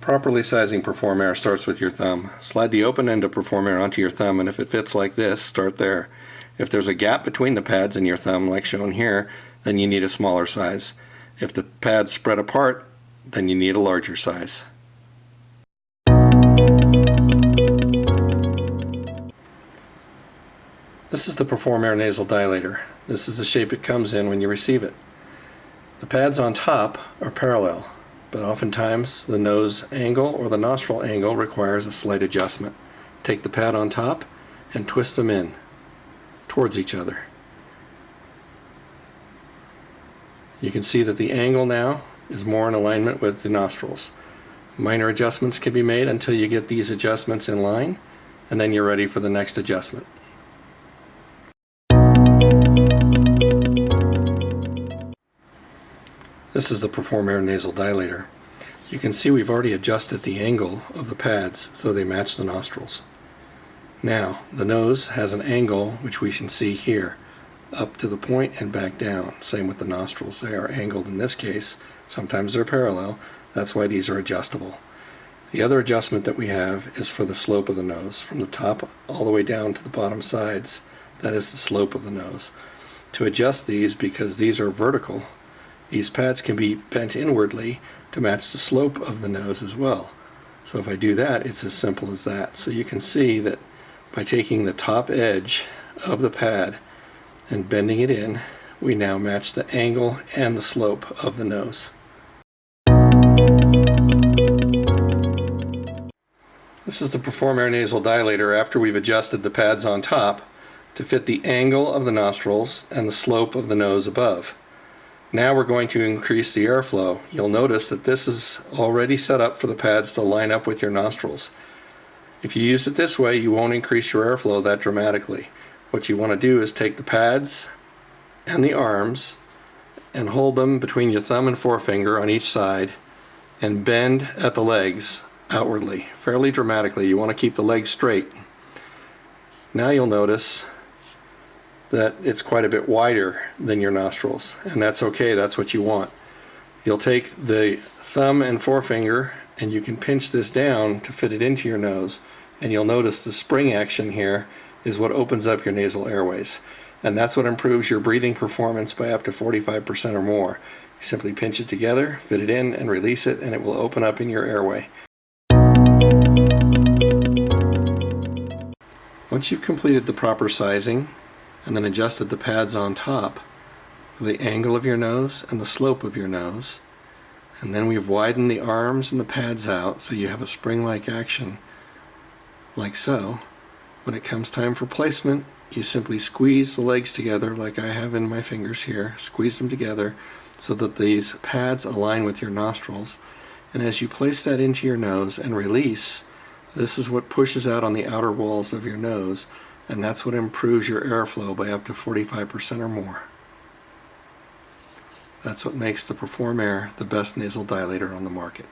Properly sizing PerformAIR starts with your thumb. Slide the open end of PerformAIR onto your thumb, and if it fits like this, start there. If there's a gap between the pads and your thumb, like shown here, then you need a smaller size. If the pads spread apart, then you need a larger size. This is the PerformAIR Nasal Dilator. This is the shape it comes in when you receive it. The pads on top are parallel, but oftentimes the nose angle or the nostril angle requires a slight adjustment. Take the pad on top and twist them in towards each other. You can see that the angle now is more in alignment with the nostrils. Minor adjustments can be made until you get these adjustments in line, and then you're ready for the next adjustment. This is the PerformAIR Nasal Dilator. You can see we've already adjusted the angle of the pads so they match the nostrils. Now, the nose has an angle which we can see here, up to the point and back down. Same with the nostrils. They are angled in this case. Sometimes they're parallel. That's why these are adjustable. The other adjustment that we have is for the slope of the nose. From the top all the way down to the bottom sides, that is the slope of the nose. To adjust these, because these are vertical, these pads can be bent inwardly to match the slope of the nose as well. So if I do that, it's as simple as that. So you can see that by taking the top edge of the pad and bending it in, we now match the angle and the slope of the nose. This is the PerformAIR Nasal Dilator after we've adjusted the pads on top to fit the angle of the nostrils and the slope of the nose above. Now we're going to increase the airflow. You'll notice that this is already set up for the pads to line up with your nostrils. If you use it this way, you won't increase your airflow that dramatically. What you want to do is take the pads and the arms and hold them between your thumb and forefinger on each side and bend at the legs outwardly, fairly dramatically. You want to keep the legs straight. Now you'll notice that it's quite a bit wider than your nostrils, and that's okay, that's what you want. You'll take the thumb and forefinger and you can pinch this down to fit it into your nose, and you'll notice the spring action here is what opens up your nasal airways, and that's what improves your breathing performance by up to 45% or more. You simply pinch it together, fit it in, and release it, and it will open up in your airway. Once you've completed the proper sizing and then adjusted the pads on top for the angle of your nose and the slope of your nose, and then we've widened the arms and the pads out so you have a spring-like action like so, when it comes time for placement, you simply squeeze the legs together like I have in my fingers here. Squeeze them together so that these pads align with your nostrils, and as you place that into your nose and release, this is what pushes out on the outer walls of your nose, and that's what improves your airflow by up to 45% or more. That's what makes the PerformAIR the best nasal dilator on the market.